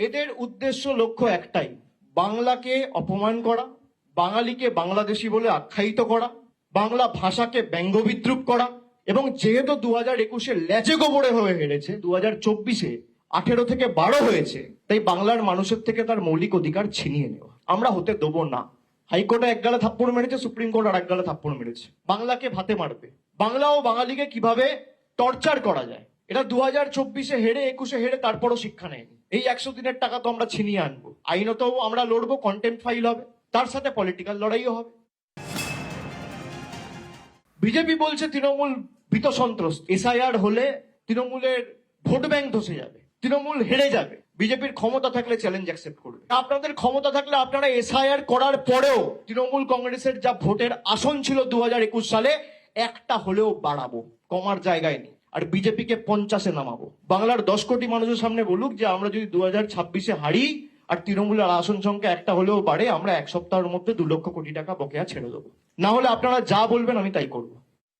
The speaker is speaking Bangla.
এদের উদ্দেশ্য লক্ষ্য একটাই, বাংলাকে অপমান করা, বাঙালিকে বাংলাদেশি বলে আখ্যায়িত করা, বাংলা ভাষাকে ব্যঙ্গ বিদ্রুপ করা। এবং যেহেতু 2021-এ ল্যাচে গোবরে হয়ে হেরেছে, 2024-এ 18 থেকে 12 হয়েছে, তাই বাংলার মানুষের থেকে তার মৌলিক অধিকার ছিনিয়ে নেওয়া আমরা হতে দেবো না। হাইকোর্টে এক গালে থাপ্পড় মেরেছে, সুপ্রিম কোর্ট আর এক গালে থাপ্পড় মেরেছে। বাংলাকে ভাতে মারবে, বাংলা ও বাঙালিকে কিভাবে টর্চার করা যায়, এটা 2024-এ হেরে 21-এ হেরে তারপরও শিক্ষা নেয়নি। এই 100 দিনের টাকা তো আমরা ছিনিয়ে আনবো, আইনত আমরা লড়বো, কন্টেম্প্ট ফাইল হবে, তার সাথে পলিটিক্যাল লড়াইও হবে। বিজেপি বলছে তৃণমূল ভীত সন্ত্রস্ত, এসআইআর হলে তৃণমূলের ভোট ব্যাংক ধসে যাবে, তৃণমূল হেরে যাবে, বিজেপির ক্ষমতা থাকলে চ্যালেঞ্জ অ্যাকসেপ্ট করবে। আপনাদের ক্ষমতা থাকলে আপনারা এসআইআর করার পরেও তৃণমূল কংগ্রেসের যা ভোটের আসন ছিল 2021 সালে, একটা হলেও বাড়াবো, কমার জায়গায় নেই। আর বিজেপিকে 50-এ নামাবো। বাংলার 10 কোটি মানুষের সামনে বলুক যে আমরা যদি 2026-এ হারি আর তৃণমূলের আসন সংখ্যা একটা হলেও বাড়ে, আমরা 1 সপ্তাহের মধ্যে 2 লক্ষ কোটি টাকা বকেয়া ছেড়ে দেবো। না হলে আপনারা যা বলবেন আমি তাই করবো।